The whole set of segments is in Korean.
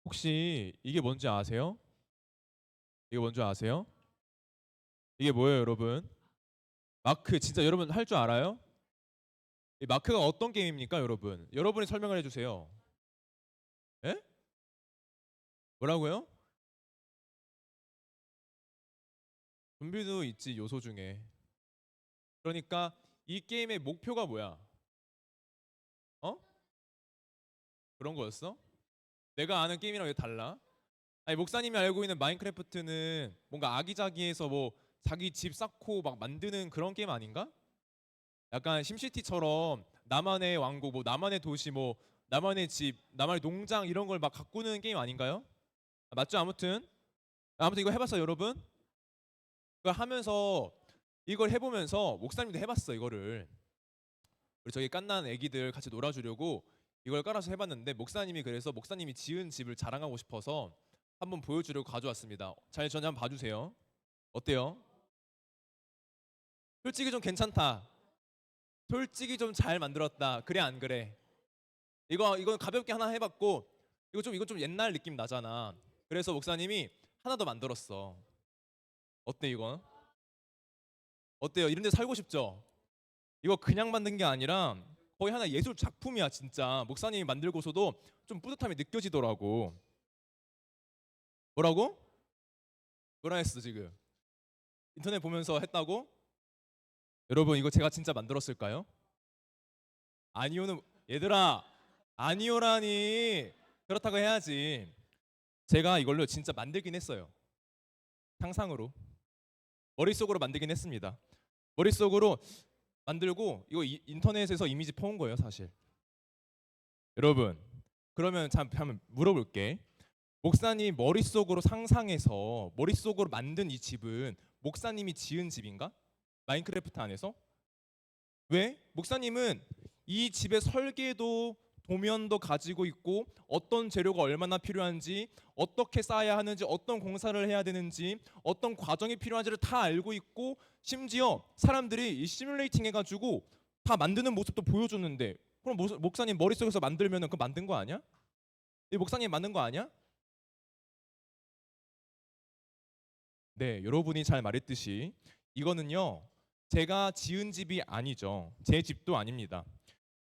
혹시 이게 뭔지 아세요? 이게 뭔지 아세요? 이게 뭐예요, 여러분? 마크 진짜 여러분 할 줄 알아요? 이 마크가 어떤 게임입니까, 여러분? 여러분이 설명을 해주세요. 예? 뭐라고요? 좀비도 있지 요소 중에. 그러니까 이 게임의 목표가 뭐야? 어? 그런 거였어? 내가 아는 게임이랑 왜 달라? 아니 목사님이 알고 있는 마인크래프트는 뭔가 아기자기해서 뭐 자기 집 쌓고 막 만드는 그런 게임 아닌가? 약간 심시티처럼 나만의 왕국, 뭐 나만의 도시, 뭐 나만의 집, 나만의 농장 이런 걸 막 가꾸는 게임 아닌가요? 맞죠? 아무튼 이거 해봤어요, 여러분? 이거 하면서 이걸 해보면서 목사님도 해봤어 이거를. 우리 저기 깐난 애기들 같이 놀아주려고 이걸 깔아서 해봤는데 목사님이 그래서 목사님이 지은 집을 자랑하고 싶어서 한번 보여주려고 가져왔습니다. 잘 전에 한번 봐주세요. 어때요? 솔직히 좀 괜찮다. 솔직히 좀 잘 만들었다. 그래 안 그래? 이거 가볍게 하나 해봤고 이거 좀 옛날 느낌 나잖아. 그래서 목사님이 하나 더 만들었어. 어때 이거? 어때요? 이런 데 살고 싶죠? 이거 그냥 만든 게 아니라 거의 하나 예술 작품이야 진짜. 목사님이 만들고서도 좀 뿌듯함이 느껴지더라고. 뭐라고? 뭐라 했어 지금? 인터넷 보면서 했다고? 여러분 이거 제가 진짜 만들었을까요? 아니오는 얘들아 아니오라니 그렇다고 해야지. 제가 이걸로 진짜 만들긴 했어요. 상상으로 머릿속으로 만들긴 했습니다. 머릿속으로 만들고 이거 인터넷에서 이미지 퍼온 거예요 사실. 여러분 그러면 참 한번 물어볼게. 목사님 머릿속으로 상상해서 머릿속으로 만든 이 집은 목사님이 지은 집인가? 마인크래프트 안에서? 왜? 목사님은 이 집의 설계도 도면도 가지고 있고 어떤 재료가 얼마나 필요한지 어떻게 쌓아야 하는지 어떤 공사를 해야 되는지 어떤 과정이 필요한지를 다 알고 있고 심지어 사람들이 이 시뮬레이팅 해가지고 다 만드는 모습도 보여줬는데 그럼 목사님 머릿속에서 만들면은 그거 만든 거 아니야? 이 목사님 만든 거 아니야? 네, 여러분이 잘 말했듯이 이거는요 제가 지은 집이 아니죠. 제 집도 아닙니다.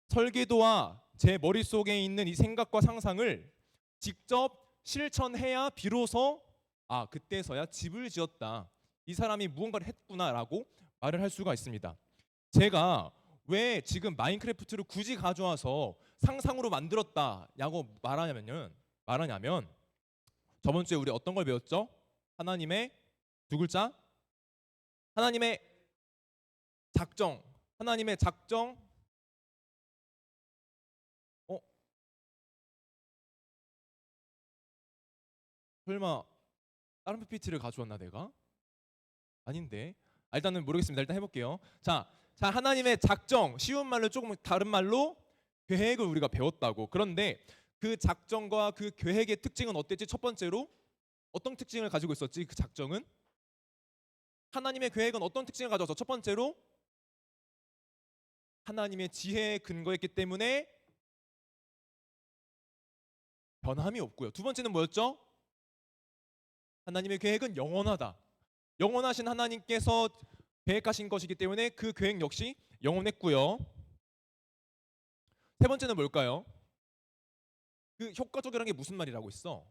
설계도와 제 머릿속에 있는 이 생각과 상상을 직접 실천해야 비로소 아 그때서야 집을 지었다. 이 사람이 무언가를 했구나라고 말을 할 수가 있습니다. 제가 왜 지금 마인크래프트를 굳이 가져와서 상상으로 만들었다라고 말하냐면 저번 주에 우리 어떤 걸 배웠죠? 하나님의 두 글자 하나님의 작정 하나님의 작정 어 설마 다른 PPT를 가져왔나 내가? 아닌데. 일단은 모르겠습니다. 일단 해볼게요. 자 하나님의 작정 쉬운 말로 조금 다른 말로 계획을 우리가 배웠다고. 그런데 그 작정과 그 계획의 특징은 어땠지? 첫 번째로 어떤 특징을 가지고 있었지? 그 작정은 하나님의 계획은 어떤 특징을 가져서 첫 번째로 하나님의 지혜에 근거했기 때문에 변함이 없고요. 두 번째는 뭐였죠? 하나님의 계획은 영원하다. 영원하신 하나님께서 계획하신 것이기 때문에 그 계획 역시 영원했고요. 세 번째는 뭘까요? 그 효과적이라는 게 무슨 말이라고 했어?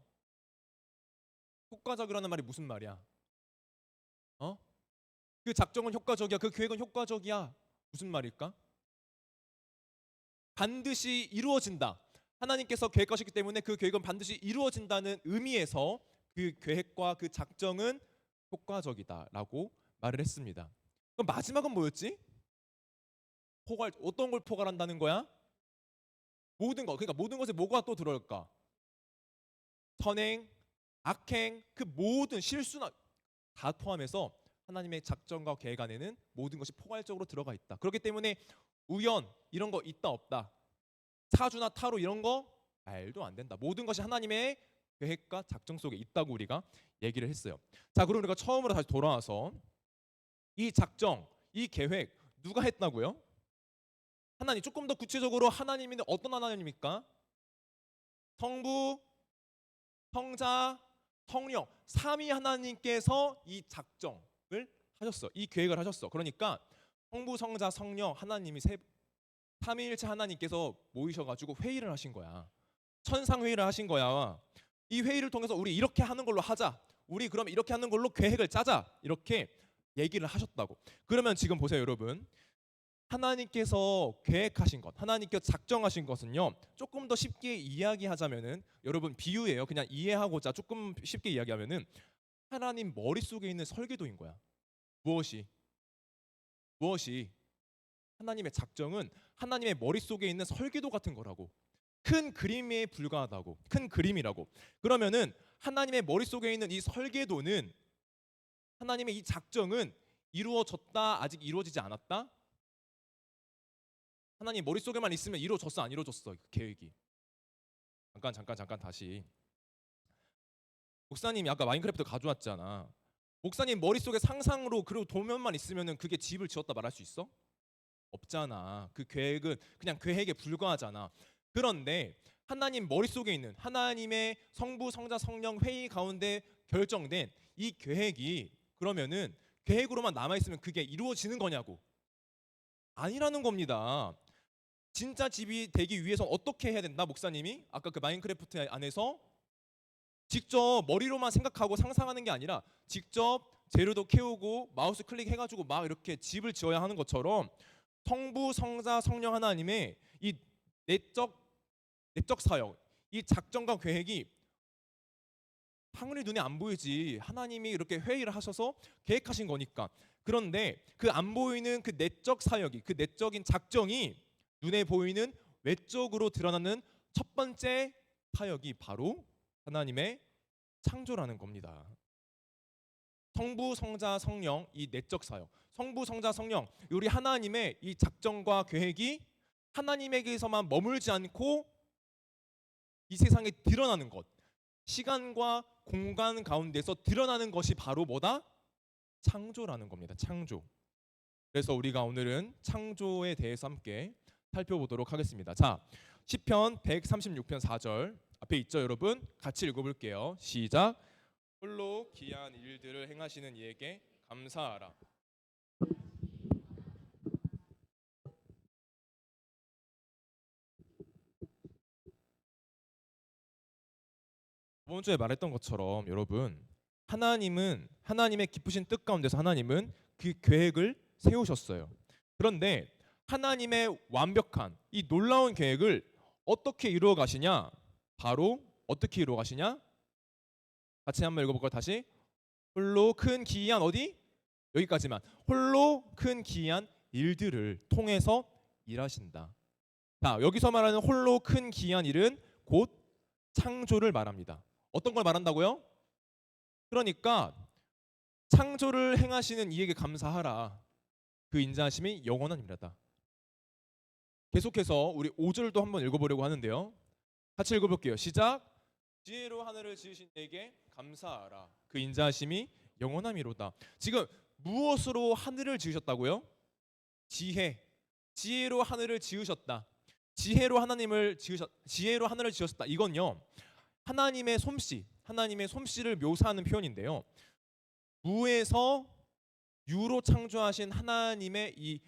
효과적이라는 말이 무슨 말이야? 어? 그 작정은 효과적이야. 그 계획은 효과적이야. 무슨 말일까? 반드시 이루어진다. 하나님께서 계획하셨기 때문에 그 계획은 반드시 이루어진다는 의미에서 그 계획과 그 작정은 효과적이다라고 말을 했습니다. 그럼 마지막은 뭐였지? 포괄 어떤 걸 포괄한다는 거야? 모든 것. 그러니까 모든 것에 뭐가 또 들어올까? 선행, 악행, 그 모든 실수나 다 포함해서 하나님의 작정과 계획 안에는 모든 것이 포괄적으로 들어가 있다. 그렇기 때문에 우연 이런 거 있다 없다. 사주나 타로 이런 거 말도 안 된다. 모든 것이 하나님의 계획과 작정 속에 있다고 우리가 얘기를 했어요. 자, 그럼 우리가 처음으로 다시 돌아와서 이 작정, 이 계획 누가 했다고요? 하나님. 조금 더 구체적으로 하나님이 어떤 하나님입니까? 성부, 성자, 성령 삼위 하나님께서 이 작정을 하셨어. 이 계획을 하셨어. 그러니까 성부, 성자, 성령 하나님이 삼위일체 하나님께서 모이셔가지고 회의를 하신 거야. 천상 회의를 하신 거야. 이 회의를 통해서 우리 이렇게 하는 걸로 하자. 우리 그럼 이렇게 하는 걸로 계획을 짜자. 이렇게 얘기를 하셨다고. 그러면 지금 보세요, 여러분. 하나님께서 계획하신 것, 하나님께서 작정하신 것은요. 조금 더 쉽게 이야기하자면은 여러분 비유예요. 그냥 이해하고자 조금 쉽게 이야기하면은 하나님 머릿속에 있는 설계도인 거야. 무엇이? 하나님의 작정은 하나님의 머릿속에 있는 설계도 같은 거라고. 큰 그림에 불과하다고. 큰 그림이라고. 그러면은 하나님의 머릿속에 있는 이 설계도는 하나님의 이 작정은 이루어졌다, 아직 이루어지지 않았다? 하나님 머릿속에만 있으면 이루어졌어, 안 이루어졌어? 그 계획이. 잠깐 다시. 목사님이 아까 마인크래프트 가져왔잖아. 목사님 머릿속에 상상으로 그리고 도면만 있으면은 그게 집을 지었다 말할 수 있어? 없잖아. 그 계획은 그냥 계획에 불과하잖아. 그런데 하나님 머릿속에 있는 하나님의 성부, 성자, 성령 회의 가운데 결정된 이 계획이 그러면은 계획으로만 남아있으면 그게 이루어지는 거냐고. 아니라는 겁니다. 진짜 집이 되기 위해서 어떻게 해야 된다? 목사님이 아까 그 마인크래프트 안에서 직접 머리로만 생각하고 상상하는 게 아니라 직접 재료도 캐오고 마우스 클릭해가지고 막 이렇게 집을 지어야 하는 것처럼 성부, 성자, 성령 하나님의 이 내적 사역, 이 작정과 계획이 당연히 눈에 안 보이지. 하나님이 이렇게 회의를 하셔서 계획하신 거니까. 그런데 그 안 보이는 그 내적 사역이, 그 내적인 작정이 눈에 보이는 외적으로 드러나는 첫 번째 사역이 바로 하나님의 창조라는 겁니다. 성부, 성자, 성령 이 내적 사역. 성부, 성자, 성령 우리 하나님의 이 작정과 계획이 하나님에게서만 머물지 않고 이 세상에 드러나는 것. 시간과 공간 가운데서 드러나는 것이 바로 뭐다? 창조라는 겁니다. 창조. 그래서 우리가 오늘은 창조에 대해서 함께 살펴보도록 하겠습니다. 자, 시편 136편 4절 앞에 있죠, 여러분? 같이 읽어볼게요. 시작. 홀로 기이한 일들을 행하시는 이에게 감사하라. 저번 주에 말했던 것처럼 여러분, 하나님은 하나님의 기쁘신 뜻 가운데서 하나님은 그 계획을 세우셨어요. 그런데 하나님의 완벽한 이 놀라운 계획을 어떻게 이루어 가시냐? 바로 어떻게 이루어 가시냐? 같이 한번 읽어볼까요? 다시. 홀로 큰 기이한 어디? 여기까지만. 홀로 큰 기이한 일들을 통해서 일하신다. 자, 여기서 말하는 홀로 큰 기이한 일은 곧 창조를 말합니다. 어떤 걸 말한다고요? 그러니까 창조를 행하시는 이에게 감사하라. 그 인자하심이 영원한 일이다. 계속해서 우리 5절도 한번 읽어보려고 하는데요. 같이 읽어볼게요. 시작. 지혜로 하늘을 지으신 이에게 감사하라. 그 인자하심이 영원함이로다. 지금 무엇으로 하늘을 지으셨다고요? 지혜. 지혜로 하늘을 지으셨다. 지혜로 하늘을 지으셨다. 이건요. 하나님의 솜씨를 묘사하는 표현인데요. 무에서 유로 창조하신 하나님의 이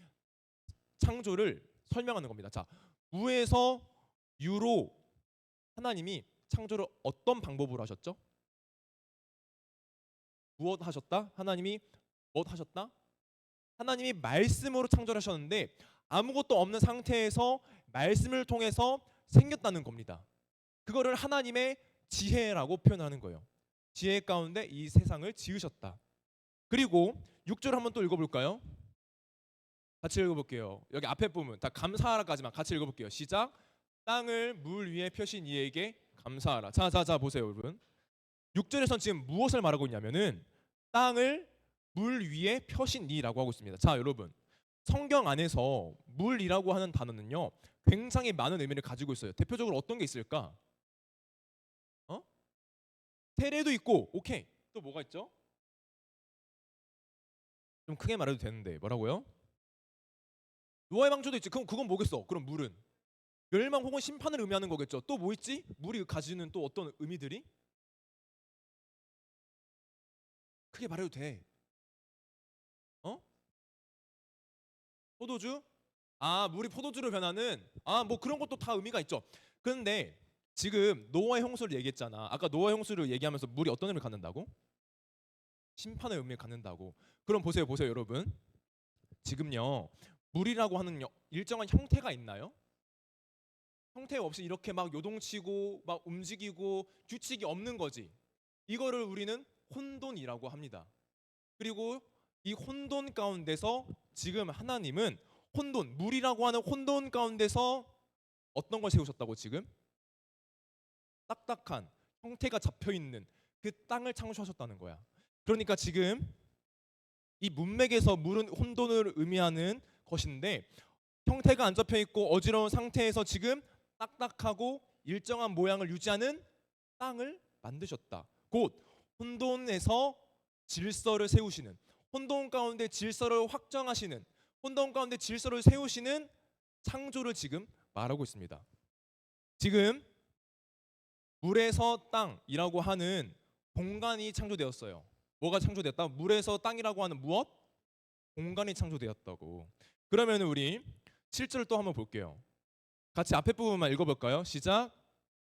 창조를 설명하는 겁니다. 자, 무에서 유로 하나님이 창조를 어떤 방법으로 하셨죠? 무엇 하셨다? 하나님이 무엇 하셨다? 하나님이 말씀으로 창조를 하셨는데 아무것도 없는 상태에서 말씀을 통해서 생겼다는 겁니다. 그거를 하나님의 지혜라고 표현하는 거예요. 지혜 가운데 이 세상을 지으셨다. 그리고 6절 한번 또 읽어볼까요? 같이 읽어볼게요. 여기 앞에 부분 다 감사하라까지만 같이 읽어볼게요. 시작. 땅을 물 위에 펴신 이에게 감사하라. 자 보세요, 여러분. 6절에서는 지금 무엇을 말하고 있냐면은 땅을 물 위에 펴신 이라고 하고 있습니다. 자, 여러분. 성경 안에서 물이라고 하는 단어는요. 굉장히 많은 의미를 가지고 있어요. 대표적으로 어떤 게 있을까? 세례도 있고, 오케이. 또 뭐가 있죠? 좀 크게 말해도 되는데 뭐라고요? 노아의 방주도 있지. 그건 뭐겠어? 그럼 물은 멸망 혹은 심판을 의미하는 거겠죠. 또 뭐 있지? 물이 가지는 또 어떤 의미들이? 크게 말해도 돼. 어? 포도주? 물이 포도주로 변하는 뭐 그런 것도 다 의미가 있죠. 그런데 지금 노아의 홍수를 얘기했잖아. 아까 노아의 홍수를 얘기하면서 물이 어떤 의미를 갖는다고? 심판의 의미를 갖는다고. 그럼 보세요, 여러분. 지금요, 물이라고 하는 일정한 형태가 있나요? 형태 없이 이렇게 막 요동치고 막 움직이고 규칙이 없는 거지. 이거를 우리는 혼돈이라고 합니다. 그리고 이 혼돈 가운데서 지금 하나님은 물이라고 하는 혼돈 가운데서 어떤 걸 세우셨다고 지금? 딱딱한 형태가 잡혀 있는 그 땅을 창조하셨다는 거야. 그러니까 지금 이 문맥에서 물은 혼돈을 의미하는 것인데 형태가 안 잡혀 있고 어지러운 상태에서 지금 딱딱하고 일정한 모양을 유지하는 땅을 만드셨다. 곧 혼돈에서 질서를 세우시는, 혼돈 가운데 질서를 확정하시는, 혼돈 가운데 질서를 세우시는 창조를 지금 말하고 있습니다. 지금 물에서 땅이라고 하는 공간이 창조되었어요. 뭐가 창조됐다? 물에서 땅이라고 하는 무엇? 공간이 창조되었다고. 그러면 우리 7절 또 한번 볼게요. 같이 앞에 부분만 읽어볼까요? 시작.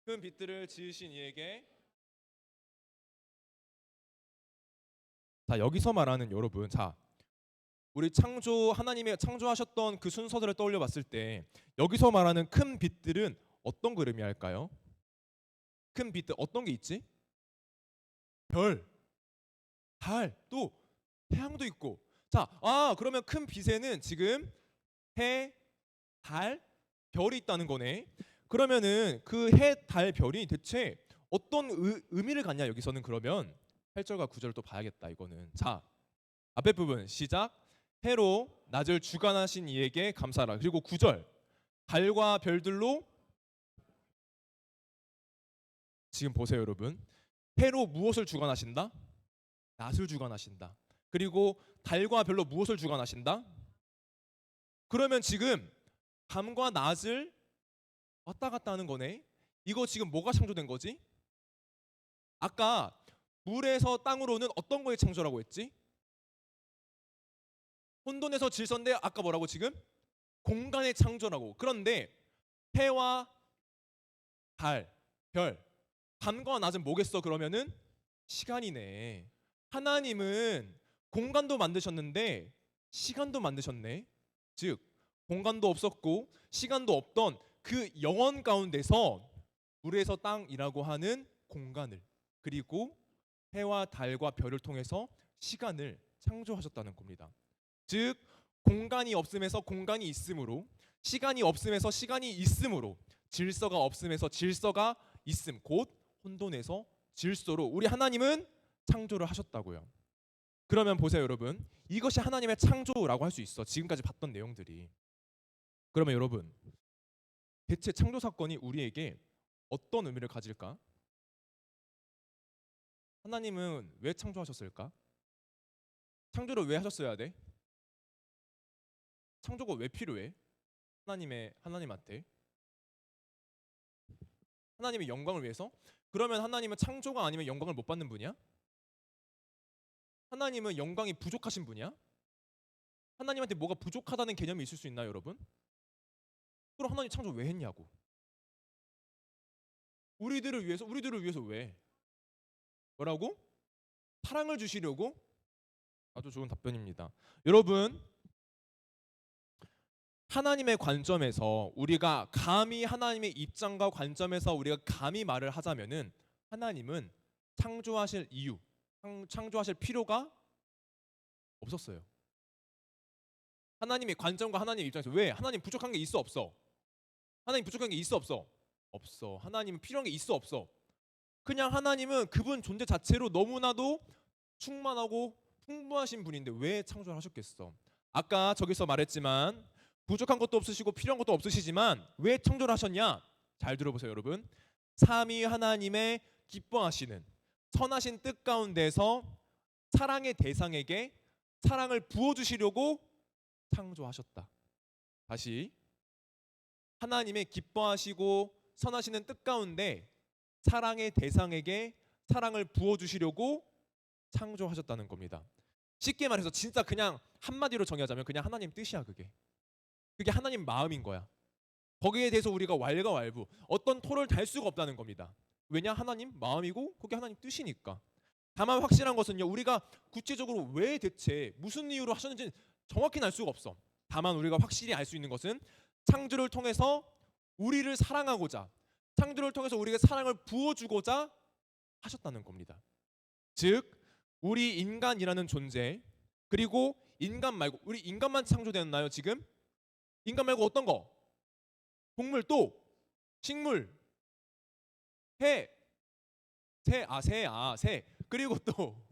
큰 빛들을 지으신 이에게. 자, 여기서 말하는 여러분, 자, 우리 하나님의 창조하셨던 그 순서들을 떠올려 봤을 때 여기서 말하는 큰 빛들은 어떤 걸 의미할까요? 큰 빛들 어떤 게 있지? 별, 달, 또 태양도 있고. 자, 그러면 큰 빛에는 지금 해, 달, 별이 있다는 거네. 그러면은 그 해, 달, 별이 대체 어떤 의미를 갖냐 여기서는. 그러면 8절과 9절을 또 봐야겠다 이거는. 자, 앞에 부분 시작. 해로 낮을 주관하신 이에게 감사하라. 그리고 9절 달과 별들로. 지금 보세요 여러분. 해로 무엇을 주관하신다? 낮을 주관하신다. 그리고 달과 별로 무엇을 주관하신다? 그러면 지금 밤과 낮을 왔다 갔다 하는 거네. 이거 지금 뭐가 창조된 거지? 아까 물에서 땅으로는 어떤 거에 창조라고 했지? 혼돈에서 질서인데 아까 뭐라고 지금? 공간의 창조라고. 그런데 해와 달, 별, 밤과 낮은 뭐겠어? 그러면은 시간이네. 하나님은 공간도 만드셨는데 시간도 만드셨네. 즉 공간도 없었고 시간도 없던 그 영원 가운데서 물에서 땅이라고 하는 공간을, 그리고 해와 달과 별을 통해서 시간을 창조하셨다는 겁니다. 즉 공간이 없음에서 공간이 있음으로, 시간이 없음에서 시간이 있음으로, 질서가 없음에서 질서가 있음, 곧 혼돈에서 질서로 우리 하나님은 창조를 하셨다고요. 그러면 보세요 여러분, 이것이 하나님의 창조라고 할 수 있어. 지금까지 봤던 내용들이. 그러면 여러분, 대체 창조 사건이 우리에게 어떤 의미를 가질까? 하나님은 왜 창조하셨을까? 창조를 왜 하셨어야 돼? 창조가 왜 필요해? 하나님한테 하나님의 영광을 위해서? 그러면 하나님은 창조가 아니면 영광을 못 받는 분이야? 하나님은 영광이 부족하신 분이야? 하나님한테 뭐가 부족하다는 개념이 있을 수 있나요, 여러분? 그럼 하나님 창조 왜 했냐고. 우리들을 위해서 왜? 뭐라고? 사랑을 주시려고? 아주 좋은 답변입니다. 여러분, 하나님의 관점에서 우리가 감히 하나님의 입장과 관점에서 우리가 감히 말을 하자면은 하나님은 창조하실 이유, 창조하실 필요가 없었어요. 하나님의 관점과 하나님의 입장에서 왜? 하나님 부족한 게 있어 없어? 하나님 부족한 게 있어 없어? 없어. 하나님은 필요한 게 있어 없어? 그냥 하나님은 그분 존재 자체로 너무나도 충만하고 풍부하신 분인데 왜 창조를 하셨겠어? 아까 저기서 말했지만 부족한 것도 없으시고 필요한 것도 없으시지만 왜 창조를 하셨냐? 잘 들어보세요 여러분. 삼위 하나님의 기뻐하시는 선하신 뜻 가운데서 사랑의 대상에게 사랑을 부어주시려고 창조하셨다. 다시, 하나님의 기뻐하시고 선하시는 뜻 가운데 사랑의 대상에게 사랑을 부어주시려고 창조하셨다는 겁니다. 쉽게 말해서 진짜 그냥 한마디로 정의하자면 그냥 하나님 뜻이야. 그게 하나님 마음인 거야. 거기에 대해서 우리가 왈가왈부 어떤 토를 달 수가 없다는 겁니다. 왜냐? 하나님 마음이고 그게 하나님 뜻이니까. 다만 확실한 것은요, 우리가 구체적으로 왜 대체 무슨 이유로 하셨는지 정확히는 알 수가 없어. 다만 우리가 확실히 알 수 있는 것은 창조를 통해서 우리를 사랑하고자, 창조를 통해서 우리에게 사랑을 부어주고자 하셨다는 겁니다. 즉 우리 인간이라는 존재, 그리고 인간 말고, 우리 인간만 창조되었나요 지금? 인간 말고 어떤 거? 동물, 또 식물, 새, 새. 그리고 또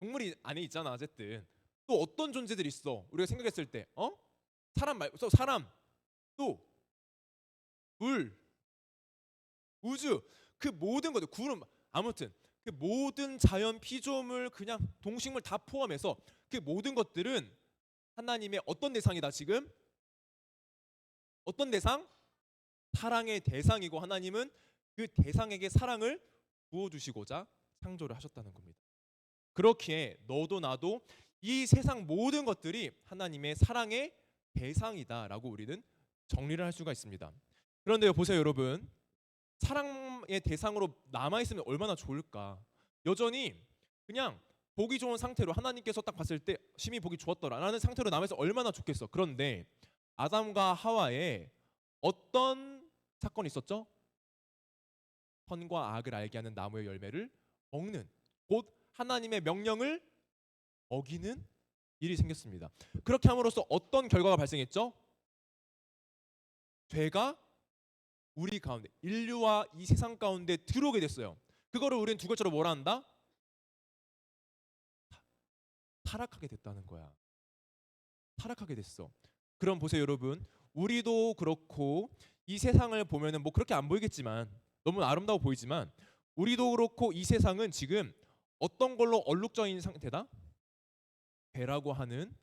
동물이 안에 있잖아. 어쨌든 또 어떤 존재들이 있어 우리가 생각했을 때, 사람 말고 사람, 또 물, 우주, 그 모든 것들, 구름, 아무튼 그 모든 자연 피조물, 그냥 동식물 다 포함해서 그 모든 것들은 하나님의 어떤 대상이다 지금? 어떤 대상? 사랑의 대상이고, 하나님은 그 대상에게 사랑을 부어주시고자 창조를 하셨다는 겁니다. 그렇기에 너도 나도 이 세상 모든 것들이 하나님의 사랑의 대상이다라고 우리는 정리를 할 수가 있습니다. 그런데요, 보세요 여러분, 사랑의 대상으로 남아있으면 얼마나 좋을까. 여전히 그냥 보기 좋은 상태로, 하나님께서 딱 봤을 때 심히 보기 좋았더라라는 상태로 남아있어 얼마나 좋겠어. 그런데 아담과 하와의 어떤 사건이 있었죠? 선과 악을 알게 하는 나무의 열매를 먹는, 곧 하나님의 명령을 어기는 일이 생겼습니다. 그렇게 함으로써 어떤 결과가 발생했죠? 죄가 우리 가운데, 인류와 이 세상 가운데 들어오게 됐어요. 그거를 우리는 두 글자로 뭐라 한다? 타락하게 됐다는 거야. 타락하게 됐어. 그럼 보세요 여러분, 우리도 그렇고 이 세상을 보면은 뭐 그렇게 안 보이겠지만, 너무 아름다워 보이지만, 우리도 그렇고 이 세상은 지금 어떤 걸로 얼룩져 있는 상태다? 죄라고 하는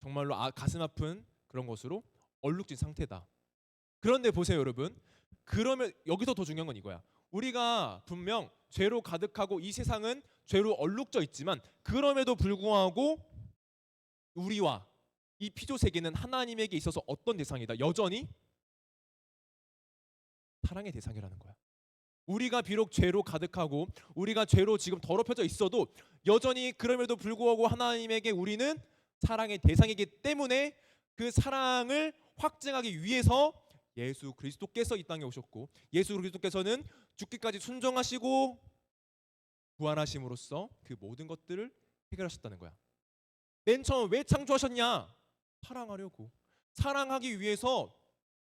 정말로 가슴 아픈 그런 것으로 얼룩진 상태다. 그런데 보세요 여러분, 그러면 여기서 더 중요한 건 이거야. 우리가 분명 죄로 가득하고 이 세상은 죄로 얼룩져 있지만, 그럼에도 불구하고 우리와 이 피조 세계는 하나님에게 있어서 어떤 대상이다? 여전히 사랑의 대상이라는 거야. 우리가 비록 죄로 가득하고 우리가 죄로 지금 더럽혀져 있어도 여전히 그럼에도 불구하고 하나님에게 우리는 사랑의 대상이기 때문에, 그 사랑을 확증하기 위해서 예수 그리스도께서 이 땅에 오셨고, 예수 그리스도께서는 죽기까지 순종하시고 부활하심으로써 그 모든 것들을 해결하셨다는 거야. 맨 처음 왜 창조하셨냐? 사랑하려고. 사랑하기 위해서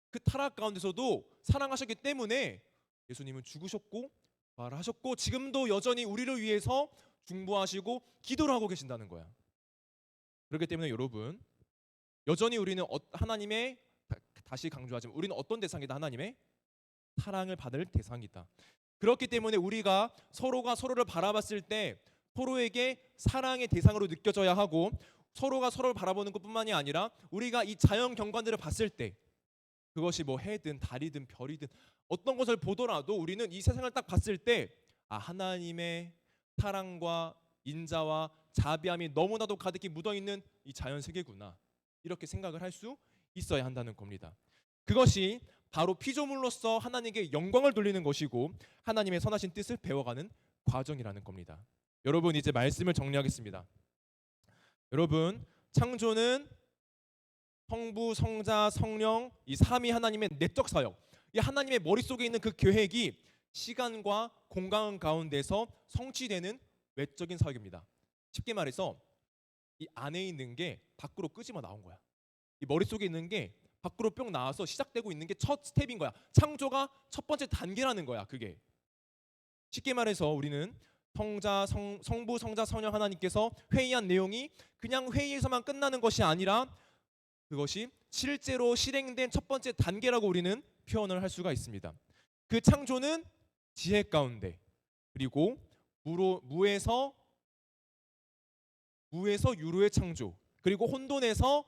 그 타락 가운데서도 사랑하셨기 때문에 예수님은 죽으셨고 부활하셨고 지금도 여전히 우리를 위해서 중보하시고 기도를 하고 계신다는 거야. 그렇기 때문에 여러분, 여전히 우리는 하나님의, 다시 강조하지만 우리는 어떤 대상이다? 하나님의 사랑을 받을 대상이다. 그렇기 때문에 우리가 서로가 서로를 바라봤을 때 서로에게 사랑의 대상으로 느껴져야 하고, 서로가 서로를 바라보는 것뿐만이 아니라 우리가 이 자연 경관들을 봤을 때, 그것이 뭐 해든 달이든 별이든 어떤 것을 보더라도 우리는 이 세상을 딱 봤을 때 하나님의 사랑과 인자와 자비함이 너무나도 가득히 묻어있는 이 자연 세계구나, 이렇게 생각을 할 수 있어야 한다는 겁니다. 그것이 바로 피조물로서 하나님께 영광을 돌리는 것이고 하나님의 선하신 뜻을 배워가는 과정이라는 겁니다. 여러분, 이제 말씀을 정리하겠습니다. 여러분, 창조는 성부, 성자, 성령, 이 삼위 하나님의 내적 사역, 이 하나님의 머릿속에 있는 그 계획이 시간과 공간 가운데서 성취되는 외적인 사역입니다. 쉽게 말해서 이 안에 있는 게 밖으로 끄집어 나온 거야. 이 머릿속에 있는 게 밖으로 뿅 나와서 시작되고 있는 게 첫 스텝인 거야. 창조가 첫 번째 단계라는 거야. 그게 쉽게 말해서 우리는 성부, 성자, 성령 하나님께서 회의한 내용이 그냥 회의에서만 끝나는 것이 아니라 그것이 실제로 실행된 첫 번째 단계라고 우리는 표현을 할 수가 있습니다. 그 창조는 지혜 가운데, 그리고 무에서 유로의 창조, 그리고 혼돈에서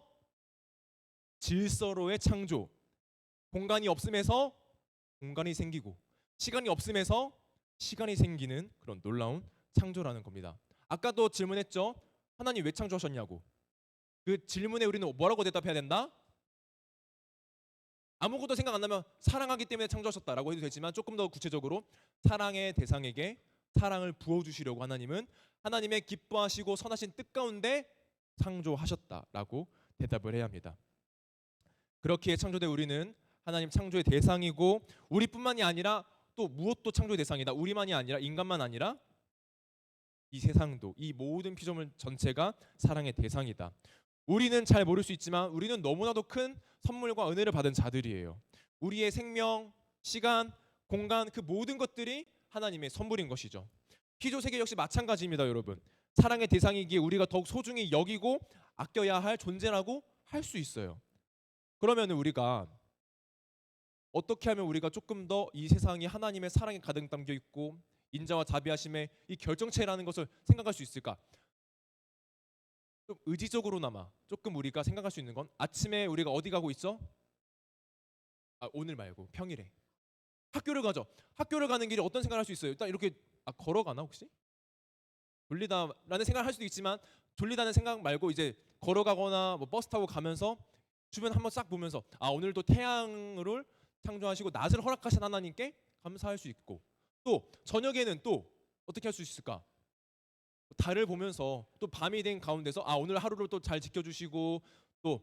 질서로의 창조, 공간이 없음에서 공간이 생기고 시간이 없음에서 시간이 생기는 그런 놀라운 창조라는 겁니다. 아까도 질문했죠. 하나님 왜 창조하셨냐고. 그 질문에 우리는 뭐라고 대답해야 된다? 아무것도 생각 안 나면 사랑하기 때문에 창조하셨다라고 해도 되지만 조금 더 구체적으로 사랑의 대상에게 사랑을 부어주시려고 하나님은 하나님의 기뻐하시고 선하신 뜻 가운데 창조하셨다라고 대답을 해야 합니다. 그렇기에 창조된 우리는 하나님 창조의 대상이고 우리뿐만이 아니라 또 무엇도 창조의 대상이다. 우리만이 아니라 인간만 아니라 이 세상도 이 모든 피조물 전체가 사랑의 대상이다. 우리는 잘 모를 수 있지만 우리는 너무나도 큰 선물과 은혜를 받은 자들이에요. 우리의 생명, 시간, 공간 그 모든 것들이 하나님의 선물인 것이죠. 피조 세계 역시 마찬가지입니다, 여러분. 사랑의 대상이기에 우리가 더욱 소중히 여기고 아껴야 할 존재라고 할 수 있어요. 그러면 우리가 어떻게 하면 우리가 조금 더 이 세상이 하나님의 사랑에 가득 담겨 있고 인자와 자비하심의 이 결정체라는 것을 생각할 수 있을까? 좀 의지적으로나마 조금 우리가 생각할 수 있는 건 아침에 우리가 어디 가고 있어? 오늘 말고 평일에 학교를 가죠. 학교를 가는 길에 어떤 생각을 할 수 있어요? 일단 이렇게 걸어가나 혹시? 졸리다라는 생각을 할 수도 있지만 졸리다는 생각 말고 이제 걸어가거나 뭐 버스 타고 가면서 주변 한번 싹 보면서 오늘도 태양을 창조하시고 낮을 허락하신 하나님께 감사할 수 있고 또 저녁에는 또 어떻게 할 수 있을까? 달을 보면서 또 밤이 된 가운데서 오늘 하루를 또 잘 지켜주시고 또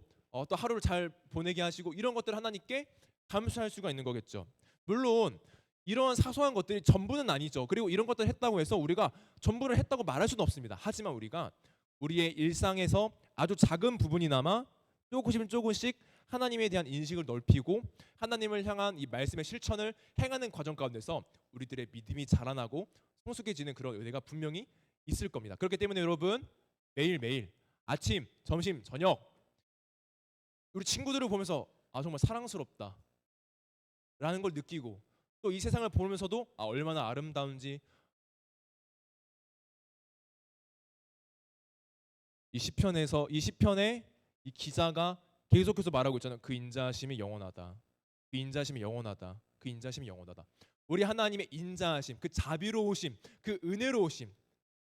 하루를 잘 보내게 하시고 이런 것들 하나님께 감사할 수가 있는 거겠죠. 물론 이러한 사소한 것들이 전부는 아니죠. 그리고 이런 것들을 했다고 해서 우리가 전부를 했다고 말할 수는 없습니다. 하지만 우리가 우리의 일상에서 아주 작은 부분이나마 조금씩 하나님에 대한 인식을 넓히고 하나님을 향한 이 말씀의 실천을 행하는 과정 가운데서 우리들의 믿음이 자라나고 성숙해지는 그런 은혜가 분명히 있을 겁니다. 그렇기 때문에 여러분 매일매일 아침, 점심, 저녁 우리 친구들을 보면서 정말 사랑스럽다 라는 걸 느끼고 또 이 세상을 보면서도 얼마나 아름다운지 이 시편에 이 기자가 계속해서 말하고 있잖아요. 그 인자하심이 영원하다. 그 인자하심이 영원하다. 그 인자하심이 영원하다. 우리 하나님의 인자하심, 그 자비로우심, 그 은혜로우심,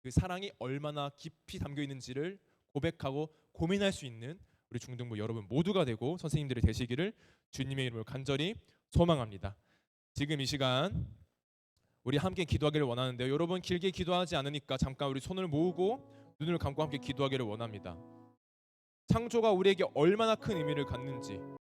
그 사랑이 얼마나 깊이 담겨 있는지를 고백하고 고민할 수 있는 우리 중등부 여러분 모두가 되고 선생님들이 되시기를 주님의 이름으로 간절히 소망합니다. 지금 이 시간 우리 함께 기도하기를 원하는데요. 여러분 길게 기도하지 않으니까 잠깐 우리 손을 모으고 눈을 감고 함께 기도하기를 원합니다. 창조가 우리에게 얼마나 큰 의미를 갖는지